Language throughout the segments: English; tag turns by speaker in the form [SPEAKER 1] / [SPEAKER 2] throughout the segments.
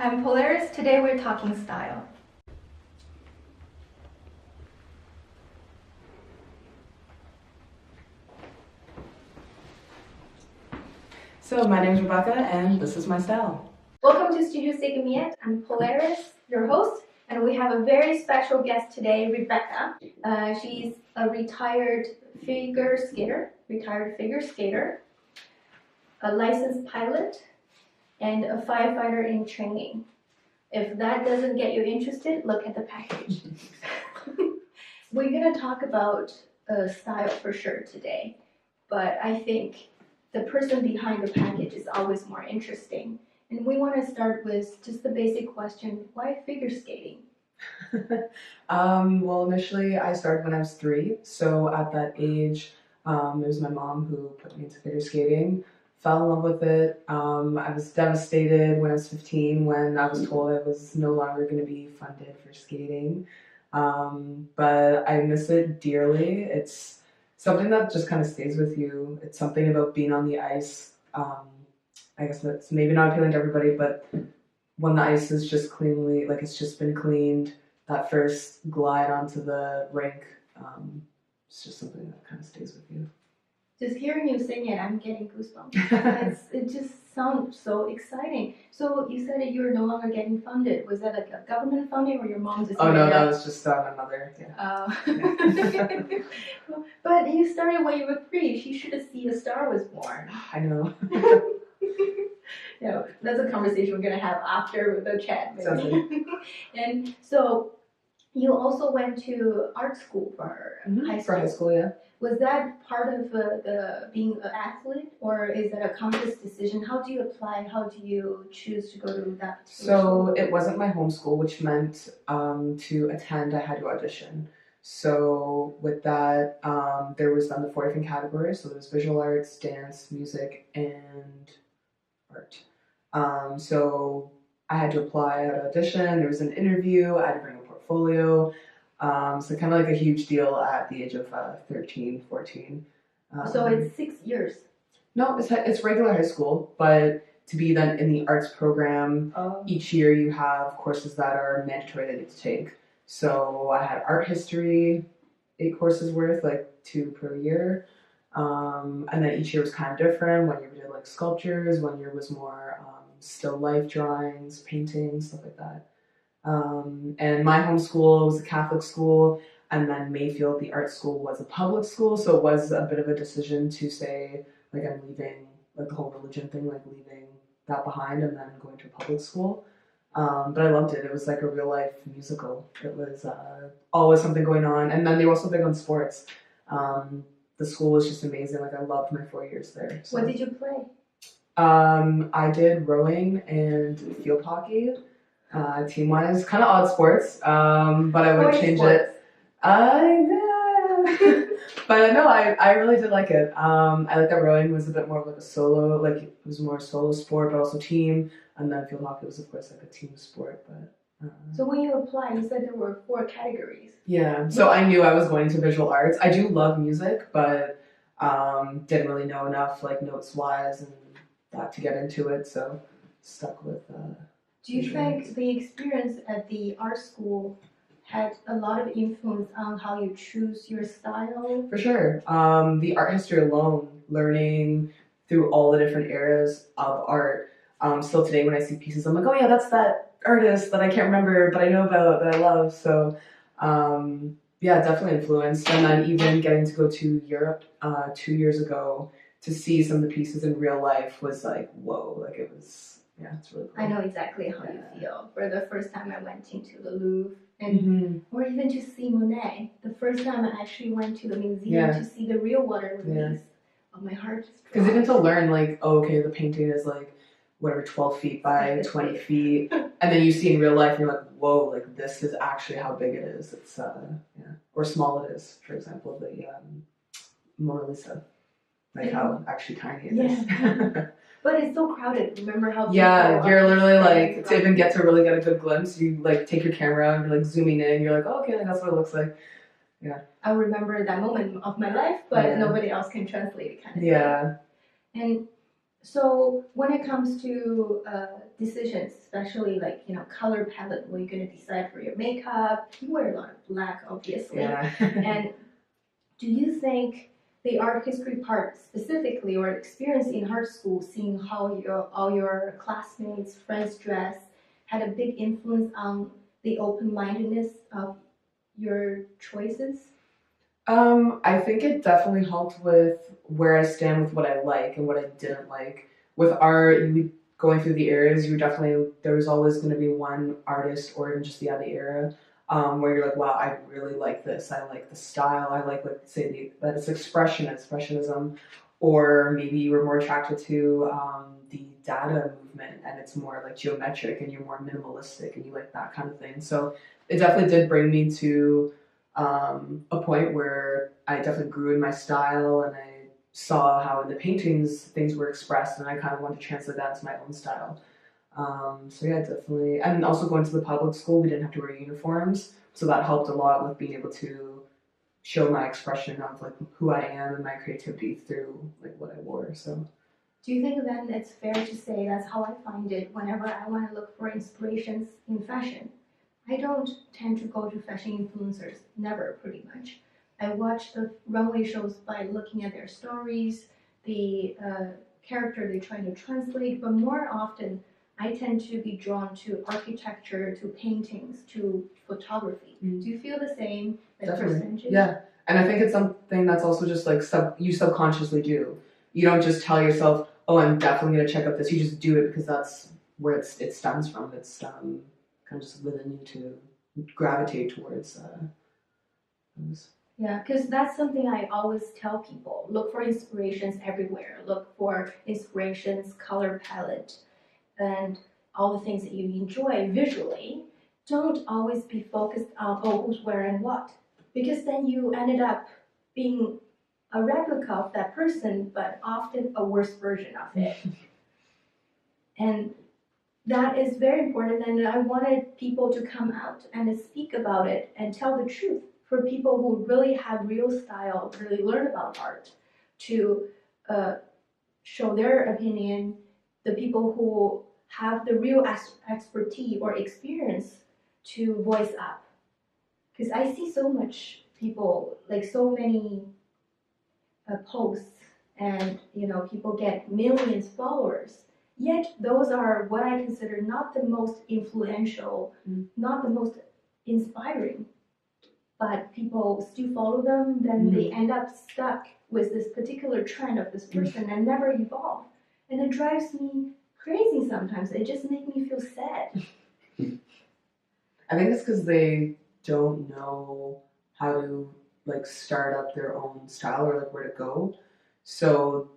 [SPEAKER 1] I'm Polaris. Today we're talking style.
[SPEAKER 2] So my name is Rebecca and this is my style.
[SPEAKER 1] Welcome to Studio Sigmaet. I'm Polaris, your host, and we have a very special guest today, Rebecca. She's a retired figure skater, a licensed pilot, and a firefighter in training. If that doesn't get you interested, look at the package. We're going to talk about style for sure today, but I think the person behind the package is always more interesting. And we want to start with just the basic question, why figure skating?
[SPEAKER 2] Well, initially I started when I was 3. So at that age, it was my mom who put me into figure skating. Fell in love with it. I was devastated when I was 15 when I was told I was no longer going to be funded for skating. But I miss it dearly. It's something that just kind of stays with you. It's something about being on the ice. I guess that's maybe not appealing to everybody, but when the ice is just cleanly, like it's just been cleaned, that first glide onto the rink, it's just something that kind of stays with you.
[SPEAKER 1] Just hearing you sing it, I'm getting goosebumps. It just sounds so exciting. So you said that you're no longer getting funded. Was that like a government funding or your mom just?
[SPEAKER 2] Oh no, that was just my mother. Yeah.
[SPEAKER 1] But you started when you were 3. She should have seen a star was born.
[SPEAKER 2] I know.
[SPEAKER 1] No, that's a conversation we're gonna have after the chat.
[SPEAKER 2] Maybe.
[SPEAKER 1] And so you also went to art school for high school.
[SPEAKER 2] For high school, yeah.
[SPEAKER 1] Was that part of the being an athlete, or is that a conscious decision? How do you apply? How do you choose to go to that?
[SPEAKER 2] So it wasn't my home school, which meant to attend, I had to audition. So with that, there was then the 4 different categories. So there was visual arts, dance, music, and art. So I had to apply, I had to audition. There was an interview. I had to bring a portfolio. So kind of like a huge deal at the age of 13, 14.
[SPEAKER 1] So it's 6 years?
[SPEAKER 2] No, it's regular high school, but to be then in the arts program, each year you have courses that are mandatory that you have to take. So I had art history, 8 courses worth, like 2 per year. And then each year was kind of different. One year we did like sculptures, one year was more still life drawings, paintings, stuff like that. And my home school was a Catholic school, and then Mayfield, the art school, was a public school. So it was a bit of a decision to say, like, I'm leaving, like the whole religion thing, like leaving that behind and then going to a public school. But I loved it. It was like a real life musical. It was always something going on. And then they were also big on sports. The school was just amazing. Like I loved my 4 years there. So.
[SPEAKER 1] What did you play?
[SPEAKER 2] I did rowing and field hockey. Team-wise, kind of odd sports, but I would change it. But no, I really did like it. I like that rowing was a bit more of like a solo, like it was more a solo sport, but also team. And then field hockey was, of course, like a team sport. But
[SPEAKER 1] so when you applied, you said there were 4 categories.
[SPEAKER 2] Yeah, so I knew I was going to visual arts. I do love music, but didn't really know enough, like notes-wise and that to get into it. So stuck with.
[SPEAKER 1] Do you think the experience at the art school had a lot of influence on how you choose your style?
[SPEAKER 2] For sure. The art history alone, learning through all the different eras of art. Still today when I see pieces, I'm like, oh yeah, that's that artist that I can't remember, but I know about, that I love. So yeah, definitely influenced. And then even getting to go to Europe 2 years ago to see some of the pieces in real life was like, whoa, like it was... Yeah, it's really cool.
[SPEAKER 1] I know exactly how you feel. For the first time I went into the Louvre, and or even to see Monet. The first time I actually went to the museum to see the real water release. Oh, my heart just dropped.
[SPEAKER 2] Because even to learn, like, oh, okay, the painting is like, whatever, 12 feet by 20 feet. And then you see in real life, and you're like, whoa, like, this is actually how big it is. It's, or small it is, for example, the Mona Lisa. Like, how actually tiny it is.
[SPEAKER 1] But it's so crowded. Remember how?
[SPEAKER 2] Yeah, you're literally like to even get to really get a good glimpse. You like take your camera out and you're like zooming in. You're like, oh, okay, that's what it looks like. Yeah.
[SPEAKER 1] I remember that moment of my life, but nobody else can translate it, kind of.
[SPEAKER 2] Yeah.
[SPEAKER 1] And so when it comes to decisions, especially like, color palette, what you're gonna decide for your makeup. You wear a lot of black, obviously.
[SPEAKER 2] Yeah.
[SPEAKER 1] And do you think the art history part specifically, or experience in art school, seeing how all your classmates, friends dress, had a big influence on the open-mindedness of your choices?
[SPEAKER 2] I think it definitely helped with where I stand with what I like and what I didn't like. With art, going through the eras, there was always going to be one artist or even just the era where you're like, wow, I really like this. I like the style. I like say that it's expressionism, or maybe you were more attracted to the dada movement and it's more like geometric and you're more minimalistic and you like that kind of thing. So it definitely did bring me to a point where I definitely grew in my style and I saw how in the paintings things were expressed and I kind of wanted to translate that to my own style. So yeah, definitely. And also going to the public school, we didn't have to wear uniforms, so that helped a lot with being able to show my expression of like who I am and my creativity through like what I wore. So
[SPEAKER 1] do you think then it's fair to say that's how I find it whenever I want to look for inspirations in fashion? I don't tend to go to fashion influencers, never pretty much. I watch the runway shows by looking at their stories, the character they're trying to translate, but more often I tend to be drawn to architecture, to paintings, to photography. Do you feel the same, like percentage?
[SPEAKER 2] Yeah, and I think it's something that's also just like you subconsciously do. You don't just tell yourself, oh, I'm definitely going to check out this. You just do it because that's where it stems from. It's kind of just within you to gravitate towards those.
[SPEAKER 1] Yeah, because that's something I always tell people. Look for inspirations everywhere. Look for inspirations, color palette, and all the things that you enjoy visually. Don't always be focused on, who's wearing what. Because then you ended up being a replica of that person, but often a worse version of it. And that is very important, and I wanted people to come out and speak about it and tell the truth for people who really have real style, really learn about art, to show their opinion, the people who have the real expertise or experience to voice up. Because I see so much people, like so many posts, and people get millions of followers. Yet those are what I consider not the most influential, not the most inspiring. But people still follow them, then they end up stuck with this particular trend of this person and never evolve. And it drives me crazy sometimes. It just makes me feel sad.
[SPEAKER 2] I think it's because they don't know how to like start up their own style or like where to go. So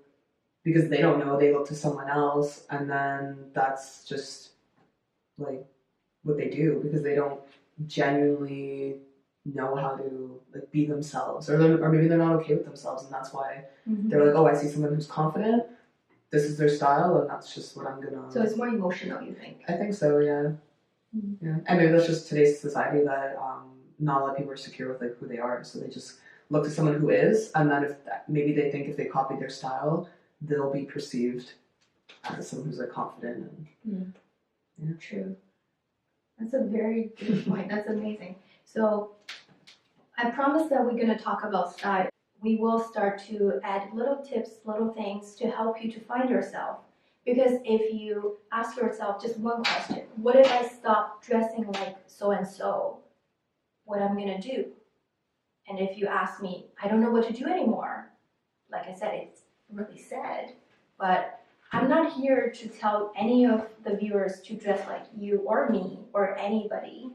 [SPEAKER 2] because they don't know, they look to someone else, and then that's just like what they do because they don't genuinely know how to like be themselves, or maybe they're not okay with themselves, and that's why they're like, oh, I see someone who's confident, this is their style, and that's just what I'm gonna.
[SPEAKER 1] So it's more emotional, you think?
[SPEAKER 2] I think so, yeah. Yeah, and maybe that's just today's society that not a lot of people are secure with like who they are, so they just look to someone who is, and then maybe they think if they copy their style, they'll be perceived as someone who's like confident and. Yeah.
[SPEAKER 1] True. That's a very good point. That's amazing. So I promise that we're going to talk about style. We will start to add little tips, little things to help you to find yourself. Because if you ask yourself just one question, what if I stop dressing like so-and-so? What I'm going to do? And if you ask me, I don't know what to do anymore. Like I said, it's really sad. But I'm not here to tell any of the viewers to dress like you or me or anybody,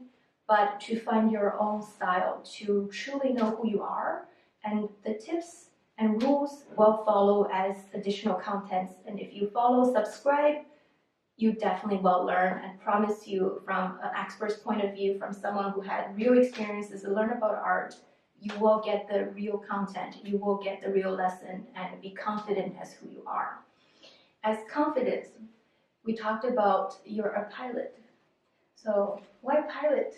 [SPEAKER 1] but to find your own style, to truly know who you are. And the tips and rules will follow as additional contents. And if you follow, subscribe, you definitely will learn, and promise you from an expert's point of view, from someone who had real experiences to learn about art, you will get the real content, you will get the real lesson, and be confident as who you are. As confidence, we talked about you're a pilot. So why pilot?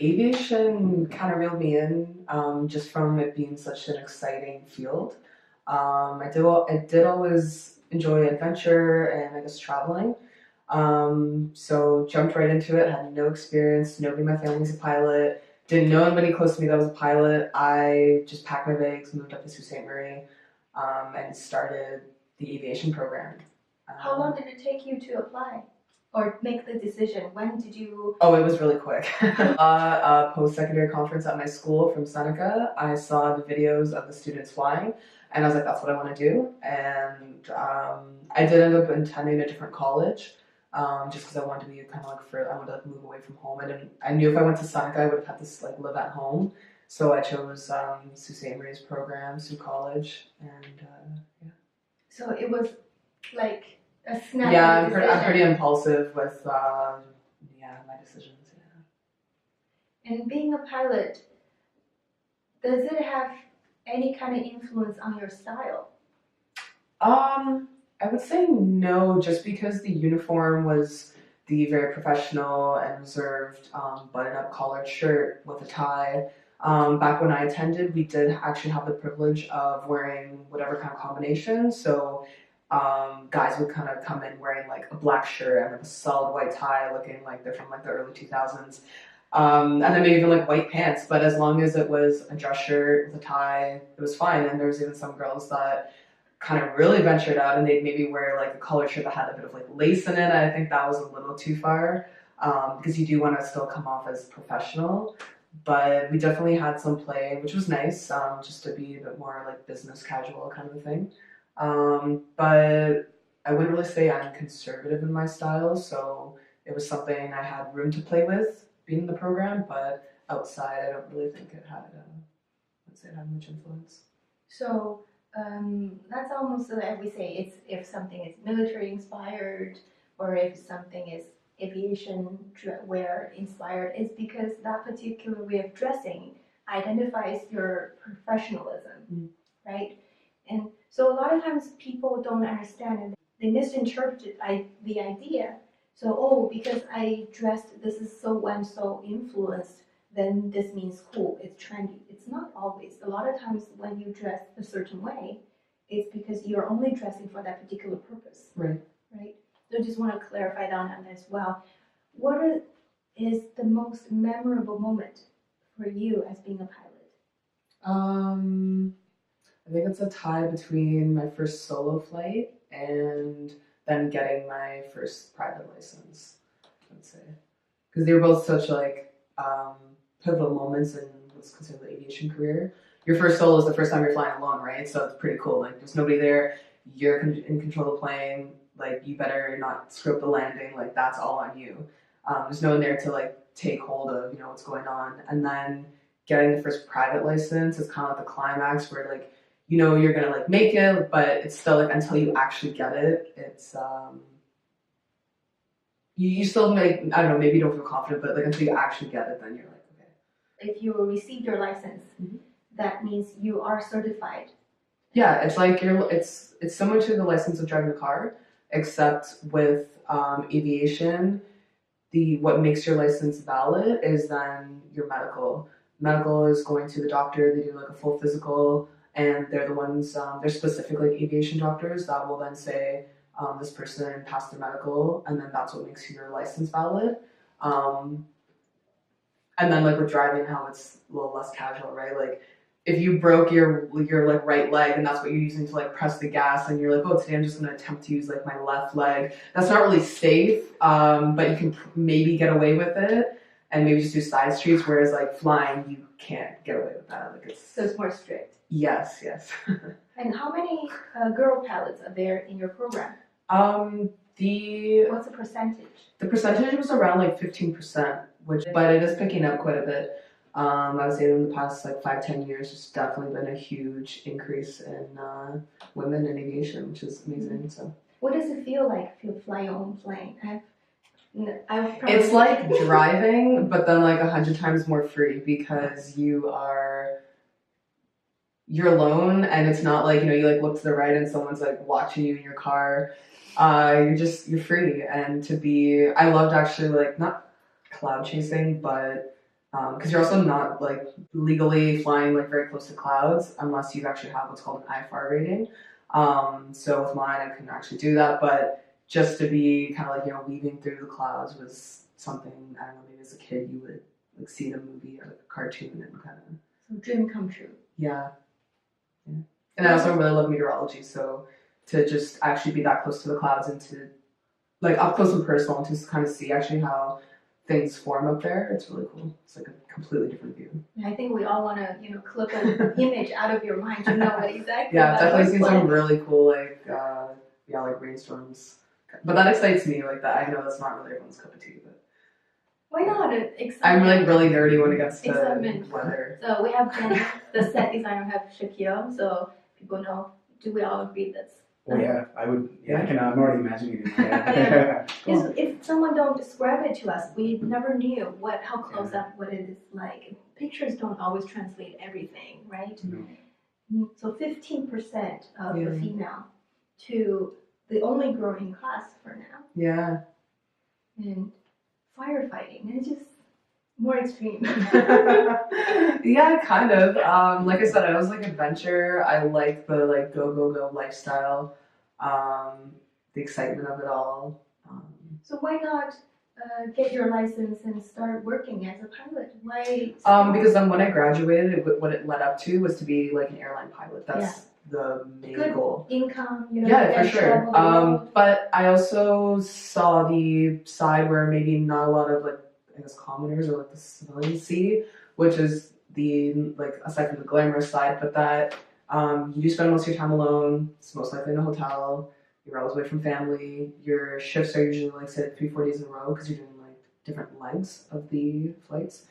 [SPEAKER 2] Aviation kind of reeled me in, just from it being such an exciting field. I did always enjoy adventure and I guess traveling. So jumped right into it, had no experience, nobody in my family's a pilot, didn't know anybody close to me that was a pilot. I just packed my bags, moved up to Sault Ste. Marie, and started the aviation program.
[SPEAKER 1] How long did it take you to apply or make the decision? When did you?
[SPEAKER 2] Oh, it was really quick. A post-secondary conference at my school from Seneca. I saw the videos of the students flying, and I was like, that's what I want to do. And I did end up attending a different college, just because I wanted to be kind of like I wanted to like move away from home. I knew if I went to Seneca, I would have had to like live at home. So I chose Sault Ste. Marie's program, Sault College, and yeah.
[SPEAKER 1] So it was like a snap.
[SPEAKER 2] Yeah, I'm pretty impulsive with my decisions. Yeah.
[SPEAKER 1] And being a pilot, does it have any kind of influence on your style?
[SPEAKER 2] I would say no, just because the uniform was the very professional and reserved button-up collared shirt with a tie. Back when I attended, we did actually have the privilege of wearing whatever kind of combination. So guys would kind of come in wearing like a black shirt and like a solid white tie, looking like they're from like the early 2000s. And then maybe even like white pants, but as long as it was a dress shirt with a tie, it was fine. And there was even some girls that kind of really ventured out and they'd maybe wear like a collared shirt that had a bit of like lace in it. I think that was a little too far, because you do want to still come off as professional. But we definitely had some play, which was nice, just to be a bit more like business casual kind of a thing. But I wouldn't really say I'm conservative in my style, so it was something I had room to play with being in the program, but outside I don't really think it had, much influence.
[SPEAKER 1] So that's almost like we say, it's if something is military inspired or if something is aviation wear inspired, it's because that particular way of dressing identifies your professionalism, right? And so a lot of times people don't understand and they misinterpret the idea. So, because I dressed, this is so and so influenced, then this means cool, it's trendy. It's not always. A lot of times when you dress a certain way, it's because you're only dressing for that particular purpose.
[SPEAKER 2] Right.
[SPEAKER 1] Right? So I just want to clarify that on as well. What is the most memorable moment for you as being a pilot?
[SPEAKER 2] I think it's a tie between my first solo flight and then getting my first private license, I'd say. Because they were both such like pivotal moments in what's considered the aviation career. Your first solo is the first time you're flying alone, right? So it's pretty cool. Like there's nobody there. You're in control of the plane. Like you better not screw up the landing. Like that's all on you. There's no one there to like take hold of what's going on. And then getting the first private license is kind of like the climax where like you're gonna like make it, but it's still like until you actually get it, it's you still I don't know, maybe you don't feel confident, but like until you actually get it, then you're like, okay.
[SPEAKER 1] If you receive your license, that means you are certified.
[SPEAKER 2] Yeah, it's like it's similar to the license of driving a car, except with aviation, what makes your license valid is then your medical. Medical is going to the doctor, they do like a full physical, and they're the ones, they're specific like aviation doctors that will then say this person passed their medical, and then that's what makes your license valid. And then like with driving, how it's a little less casual, right? Like if you broke your like right leg and that's what you're using to like press the gas, and you're like, oh, today I'm just gonna attempt to use like my left leg. That's not really safe, but you can maybe get away with it and maybe just do side streets. Whereas like flying, you can't get away with that. Like
[SPEAKER 1] so it's more strict.
[SPEAKER 2] Yes.
[SPEAKER 1] And how many girl pilots are there in your program? What's the percentage? The
[SPEAKER 2] percentage was around like 15%, but it is picking up quite a bit. I would say in the past like 5-10 years, there's definitely been a huge increase in women in aviation, which is amazing. So,
[SPEAKER 1] what does it feel like if you fly your own plane?
[SPEAKER 2] It's like driving, but then like 100 times more free because you're alone, and it's not like you like look to the right and someone's like watching you in your car. You're free, and I loved actually like not cloud chasing, but because you're also not like legally flying like very close to clouds unless you actually have what's called an IFR rating. So with mine, I couldn't actually do that, but just to be kind of like, weaving through the clouds was something, I don't know, maybe as a kid you would like see in a movie or like a cartoon and kind of.
[SPEAKER 1] So dream come true.
[SPEAKER 2] Yeah. And I also really love meteorology, so to just actually be that close to the clouds and to like up close and personal and to kind of see actually how things form up there, it's really cool. It's like a completely different view.
[SPEAKER 1] I think we all want to, clip an image out of your mind to know what exactly.
[SPEAKER 2] Yeah, I've definitely seen some really cool like rainstorms. But that excites me, like that. I know that's not really everyone's cup of tea, but
[SPEAKER 1] why not?
[SPEAKER 2] I'm like really nerdy when it gets to
[SPEAKER 1] excitement.
[SPEAKER 2] Weather.
[SPEAKER 1] So we have Jenny, the set designer, have Shakio, so people know. Do we all agree that's?
[SPEAKER 3] Oh yeah, I would. Yeah, I'm already imagining it.
[SPEAKER 1] Yeah. If someone don't describe it to us, we never knew how close up what it is like. Pictures don't always translate everything, right?
[SPEAKER 3] No.
[SPEAKER 1] So 15% of the female to the only girl in class for now.
[SPEAKER 2] Yeah.
[SPEAKER 1] And firefighting, and it's just more extreme.
[SPEAKER 2] Yeah, kind of. Like I said, I was like adventure. I like the like go lifestyle, the excitement of it all.
[SPEAKER 1] So why not get your license and start working as a pilot? Why?
[SPEAKER 2] Because then when I graduated, what it led up to was to be like an airline pilot. That's the main goal.
[SPEAKER 1] Income,
[SPEAKER 2] Yeah, for sure. But I also saw the side where maybe not a lot of like, I guess, commoners or like the civilians see, which is the like aside from the glamorous side, but that you do spend most of your time alone. It's most likely in a hotel. You're always away from family. Your shifts are usually like say 3-4 days in a row because you're doing like different legs of the flights.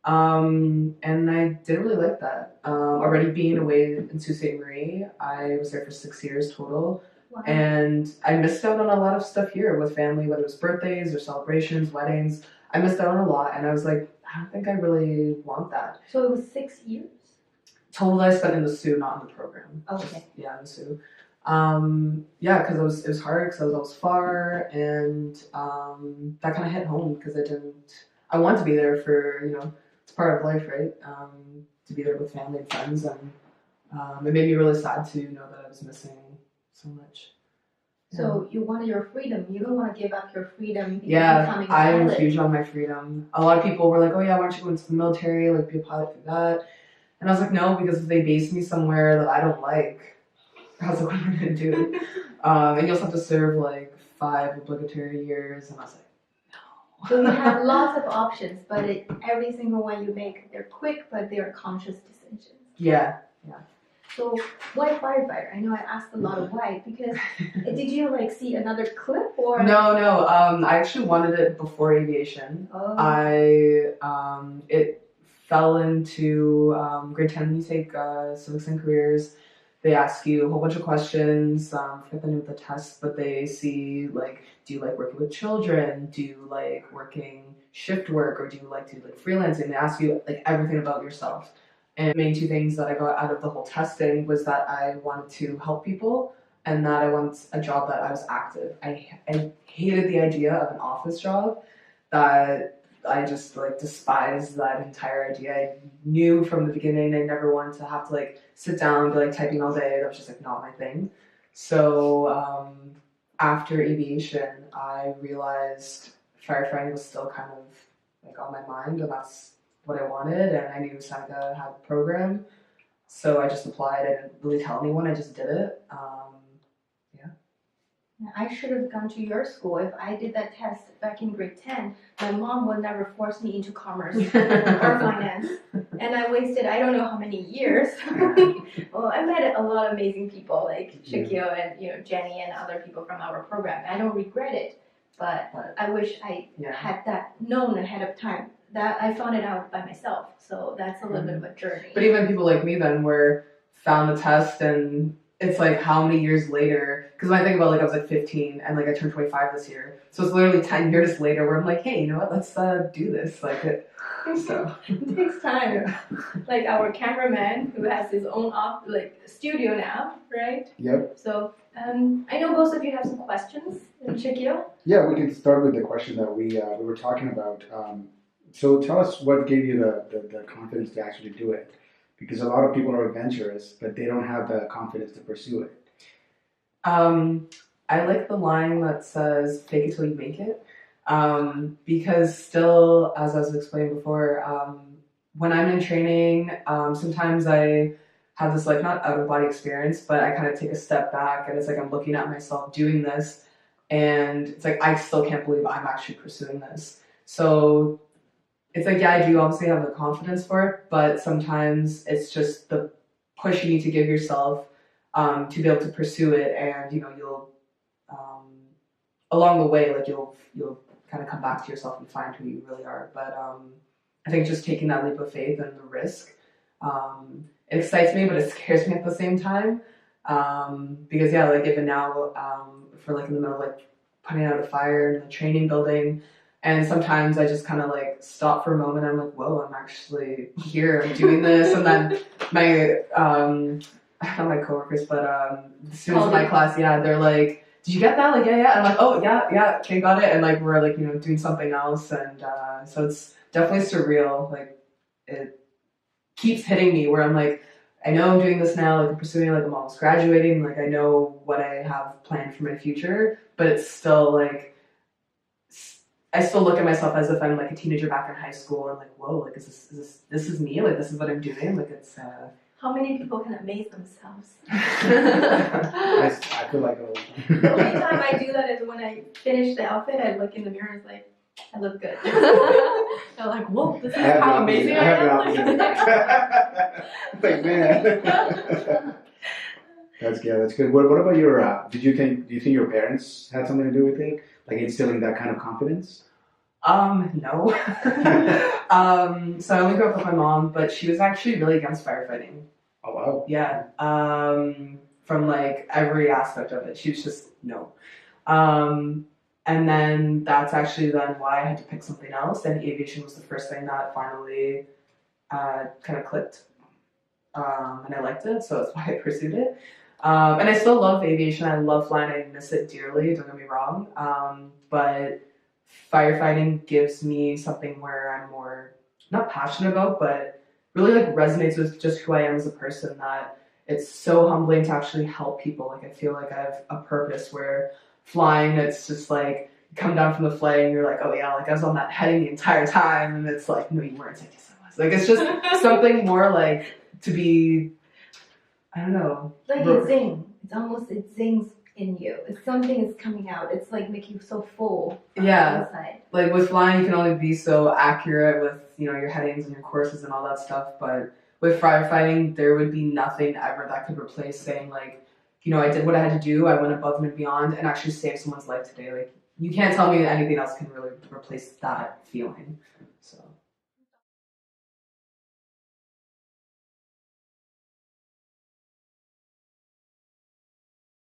[SPEAKER 2] And I didn't really like that. Already being away in Sault Ste. Marie, I was there for 6 years total. Wow. And I missed out on a lot of stuff here with family, whether it was birthdays or celebrations, weddings. I missed out on a lot, and I was like, I don't think I really want that.
[SPEAKER 1] So it was 6 years?
[SPEAKER 2] Total I spent in the Sioux, not in the program.
[SPEAKER 1] Oh, okay.
[SPEAKER 2] Yeah, in the Sioux. Because it was hard because I was always far, and that kind of hit home because I wanted to be there for, it's part of life, right? To be there with family and friends, and it made me really sad to know that I was missing so much.
[SPEAKER 1] So you wanted your freedom. You don't want to give up your freedom.
[SPEAKER 2] Yeah, I'm huge on my freedom. A lot of people were like, oh yeah, why don't you go into the military, like be a pilot, do that. And I was like, no, because if they base me somewhere that I don't like, how's it what am I going to do? And you also have to serve like 5 obligatory years. And I was like, no.
[SPEAKER 1] So you have lots of options, but every single one you make, they're quick, but they're conscious decisions.
[SPEAKER 2] Yeah.
[SPEAKER 1] So why firefighter? I know I asked a lot of why, because did you like see another clip or?
[SPEAKER 2] No. I actually wanted it before aviation.
[SPEAKER 1] Oh.
[SPEAKER 2] It fell into grade 10 when you take civics and careers. They ask you a whole bunch of questions. I forget the name of the test, but they see like, do you like working with children? Do you like working shift work, or do you like to do like freelancing? They ask you like everything about yourself. And the main 2 things that I got out of the whole testing was that I wanted to help people and that I wanted a job that I was active. I hated the idea of an office job. That I just like despised that entire idea. I knew from the beginning I never wanted to have to like sit down and be like typing all day. That was just like not my thing. So after aviation, I realized firefighting was still kind of like on my mind, and that's what I wanted, and I knew Seneca had a program, so I just applied. I didn't really tell anyone, I just did it.
[SPEAKER 1] I should have gone to your school. If I did that test back in grade 10, my mom would never force me into commerce or finance, and I wasted I don't know how many years. Well, I met a lot of amazing people like Shakio and Jenny and other people from our program. I don't regret it, but I wish I had that known ahead of time. That I found it out by myself, so that's a little bit of a journey. But
[SPEAKER 2] even people like me then found the test, and it's like how many years later, because when I think about like I was like 15 and like I turned 25 this year, so it's literally 10 years later where I'm like, hey, you know what, let's do this. Like so.
[SPEAKER 1] It takes time. Like our cameraman who has his own studio now, right?
[SPEAKER 3] Yep.
[SPEAKER 1] So I know both of you have some questions, Shakio.
[SPEAKER 3] Yeah, we can start with the question that we were talking about. So tell us what gave you the confidence to actually do it, because a lot of people are adventurous, but they don't have the confidence to pursue it.
[SPEAKER 2] I like the line that says "fake it till you make it," because still, as I was explaining before, when I'm in training, sometimes I have this like not out of body experience, but I kind of take a step back, and it's like I'm looking at myself doing this, and it's like I still can't believe I'm actually pursuing this. So it's like, yeah, I do obviously have the confidence for it, but sometimes it's just the push you need to give yourself to be able to pursue it, and you'll along the way, like you'll kind of come back to yourself and find who you really are. But I think just taking that leap of faith and the risk, it excites me, but it scares me at the same time, because yeah, like even now, for like in the middle of like putting out a fire in the training building. And sometimes I just kind of like stop for a moment. I'm like, whoa, I'm actually here. I'm doing this. And then my, not my coworkers, but the students in my class, yeah, they're like, did you get that? Like, yeah. And I'm like, oh, yeah, okay, got it. And like, we're like, doing something else. And so it's definitely surreal. Like, it keeps hitting me where I'm like, I know I'm doing this now. Like, I'm pursuing, like, I'm almost graduating. Like, I know what I have planned for my future. But it's still like, I still look at myself as if I'm like a teenager back in high school and like, whoa, like this is me, like this is what I'm doing, like it's
[SPEAKER 1] How many people can amaze themselves?
[SPEAKER 3] I feel like
[SPEAKER 1] The only time I do that is when I finish the outfit, I look in the mirror and it's like, I look good. I'm like, whoa, this is how amazing I am.
[SPEAKER 3] Like, man. That's good. That's good. What about your? Do you think your parents had something to do with it, like instilling that kind of confidence?
[SPEAKER 2] No. So I only grew up with my mom, but she was actually really against firefighting.
[SPEAKER 3] Oh wow.
[SPEAKER 2] Yeah. From like every aspect of it, she was just no. And then that's actually then why I had to pick something else, and aviation was the first thing that finally kind of clicked. And I liked it, so that's why I pursued it. And I still love aviation. I love flying. I miss it dearly, don't get me wrong. But firefighting gives me something where I'm more, not passionate about, but really like resonates with just who I am as a person, that it's so humbling to actually help people. Like I feel like I have a purpose where flying, it's just like, you come down from the flight and you're like, oh yeah, like I was on that heading the entire time. And it's like, no, you weren't. Like, yes, I was. Like, it's just something more like to be, I don't know.
[SPEAKER 1] Like a zing. It's almost, it zings in you. It's something is coming out. It's like making you so full.
[SPEAKER 2] Yeah.
[SPEAKER 1] Inside.
[SPEAKER 2] Like with flying, you can only be so accurate with, your headings and your courses and all that stuff. But with firefighting, there would be nothing ever that could replace saying like, I did what I had to do. I went above and beyond and actually saved someone's life today. Like you can't tell me that anything else can really replace that feeling. So.